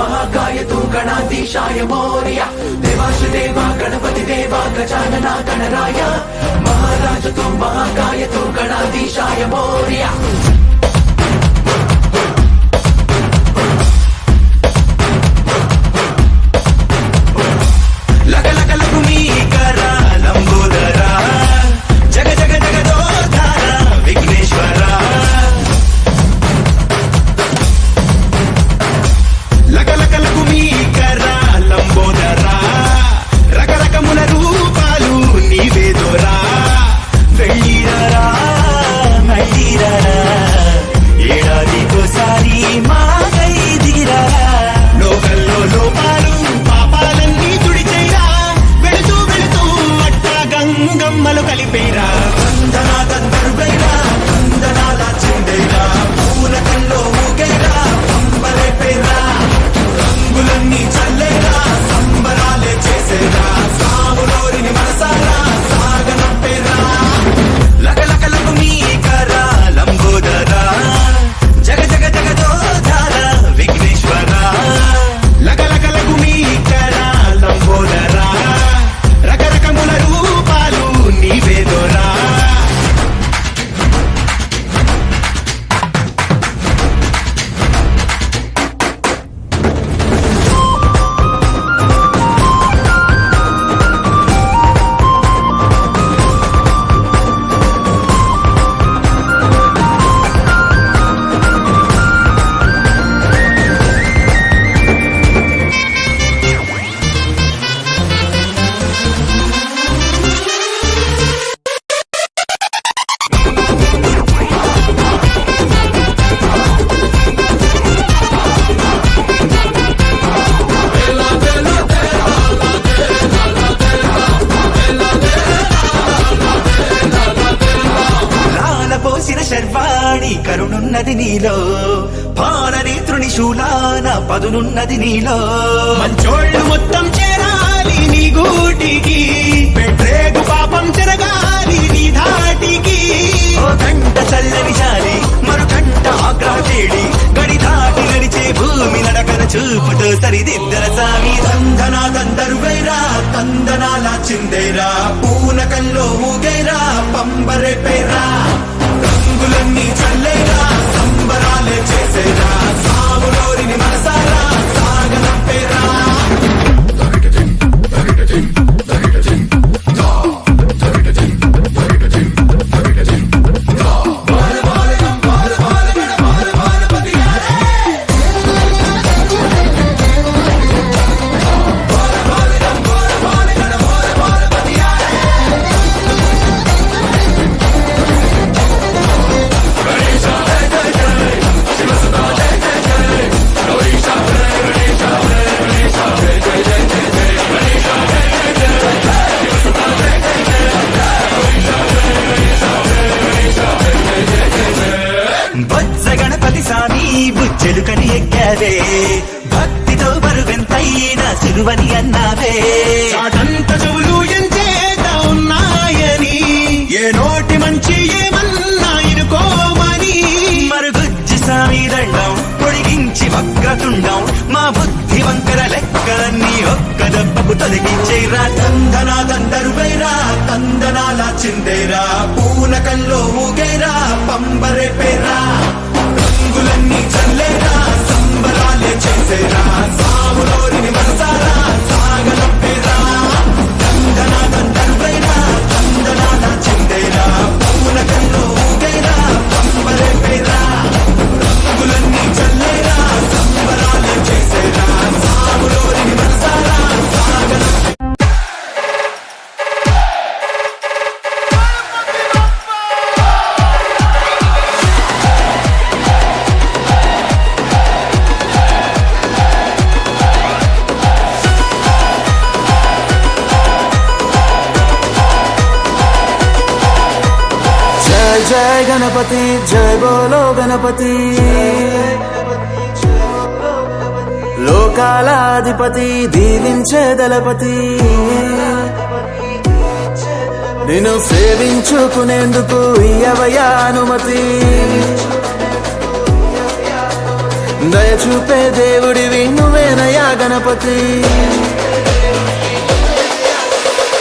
महाकाय तू गणाधीशाय मोर्या देवाशदेवा गणपति देवा गजानना गणराय महाराज तू महाकाय तू गणाधीशाय मोर्या శర్వాణి కరుణున్నది నీలో పాలనేత్రుని శూలాన పదునున్నది నీలో మంచోళ్ళు మొత్తం చేరాలి నీ గూటికి పెట్టేగు పాపం చెరగాలి నీ ధాటికి ఓ గంట చల్లని చాలి మరు గంట ఆగ్రహేడి గడి దాటి నడిచే భూమి నడకన చూపుతో సరిదిద్దర సామి దందనా దందరువైరా తందనాల చిందేరా పూనకల్లో ఊగైరా పంబరే పేరా రంగులన్నీ చల్లేరా సంబరాలే చేసేరా సాములోరిని మనసారా సాగనంపేరా చెలుకని ఎక్కావే భక్తితో బరువెంతైనా సులువని అన్నావే చాటంత చెవులు ఎంచేత ఉన్నాయని ఏ నోటి మంచి ఏమన్నా ఇనుకోమని మరుగుజ్జి సామి దండం పొడిగించి వక్రతుండం మా బుద్ధి వంకర లెక్కలన్నీ ఒక్క దెబ్బకు తొలగించేరా తందనా దందరువైరా తందనాల చిందేరా పూనకల్లో ఊగేరా పంబరే పేరా రంగులన్నీ చల్లేరా సంబరాలే చేసేరా సాములోరిని మనసారా సాగనంపేరా దందనా దందరువైరా దందనాల చిందేరా పూనకల్లో ఊగేరా పంబరే పేరా రంగులన్నీ చల్లేరా సంబరాలే చేసేరా సాములోరిని మనసారా సాగనంపేరా जय गणपति जय बोलो गणपति లోకాలాధిపతి దీవించే దళపతి నిన్ను సేవించుకునేందుకు ఇయ్యవయ్యా అనుమతి దయచూపే దేవుడివి నువ్వేనయ్యా గణపతి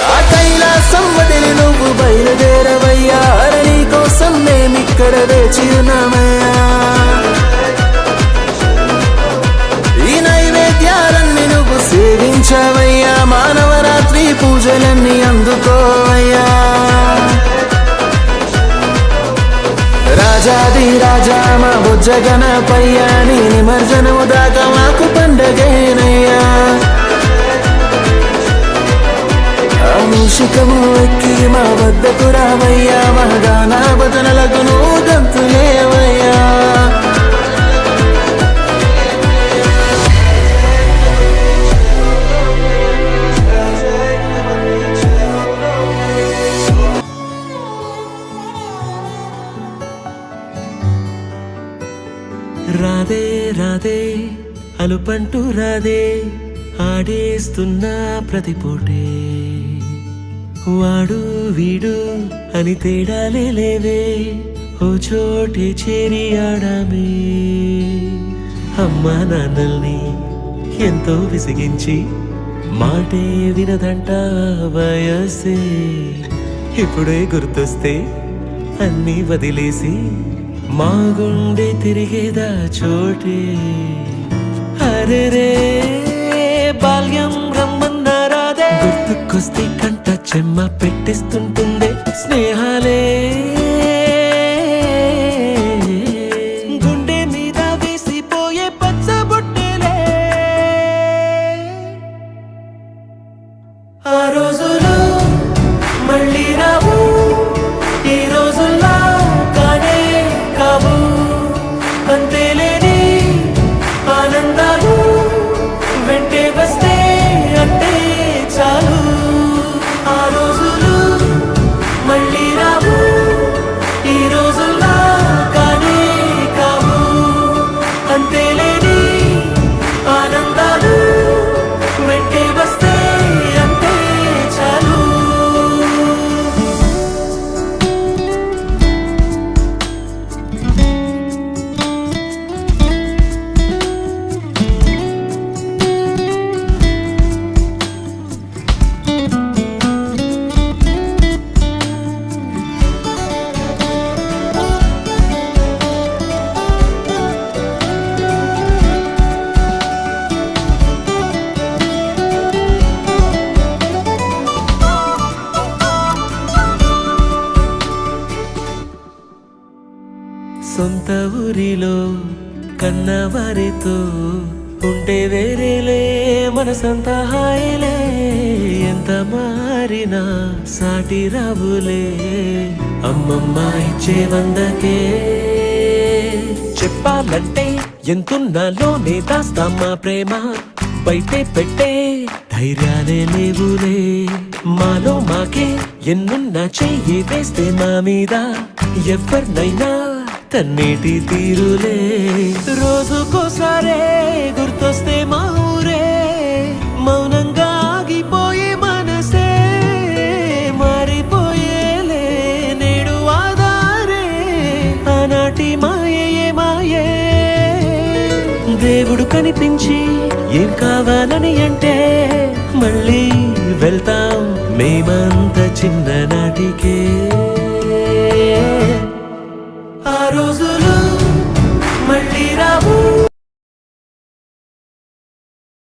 ఆ కైలాసం వదిలి నువ్వు బయలుదేరవయ్యా నీ కోసం మేమిక్కడ వేచి ఉన్నామయ్యా ఈ నైవేద్యాలన్నీ నువ్వు సేవించవయ్యా మానవరాత్రి పూజలన్నీ అందుకోవయ్యా రాజాది రాజా మా బుజ్జ గణపయ్యా నీ నిమజ్జనము దాకా మాకు పండగేనయ్యా మూషికము ఎక్కి మా వద్దకు రావయ్యా మా గానా బదనలకు నువ్వు గంతులేవయ్యా రాధే రాధే అలుపంటూ రాధే ఆడేస్తున్నా ప్రతి పూటే వాడు వీడు అని తేడాలే లేవే ఓ చోటే చేరి ఆడామే అమ్మా నాన్నల్ని ఎంతో విసిగించి మాటే వినదంట వయసే ఇప్పుడే గుర్తొస్తే అన్నీ వదిలేసి మా గుండె తిరిగేదా చోటే అరే రే బాల్యం రమ్మన్నారాదే గుర్తుకొస్తే కంట చెమ్మ పెట్టిస్తుంటుందే స్నేహాలే గుండె మీద వేసిపోయే పచ్చబొట్టెలే ఆ రోజులు మళ్ళీ రావు ఈ రోజుల్లా కానే కావు అంతేలేని ఆనందాలు వెంటే వస్తే అంటే చాలు ఆ రోజులు మళ్ళీ రావు ఈ రోజుల్లా కానే కావు అంతేలేని ఆనందాలు వెంటే వస్తే అంటే చాలు సొంత ఊరిలో కన్నవారితో ఉంటే వేరేలే మనసంత హాయిలే ఎంత మారినా సాటి రావులే అమ్మమ్మ ఇచ్చే వందకే చెప్పాలంటే ఎంతున్నాలోనే దాస్తామా ప్రేమ బయటే పెట్టే ధైర్యాలే లేవులే మాలో మాకే ఎన్నున్నా చెయ్యి వేస్తే మా మీద ఎవరినైనా తన్నేటి తీరులే రోజుకోసారే గుర్తొస్తే మా ఊరే మౌనంగా ఆగిపోయే మనసే మారిపోయేలే నేడు ఆధారే ఆనాటి మాయే మాయే దేవుడు కనిపించి ఏం కావాలని అంటే మళ్ళీ వెళ్తాం మేమంత చిన్ననాటికే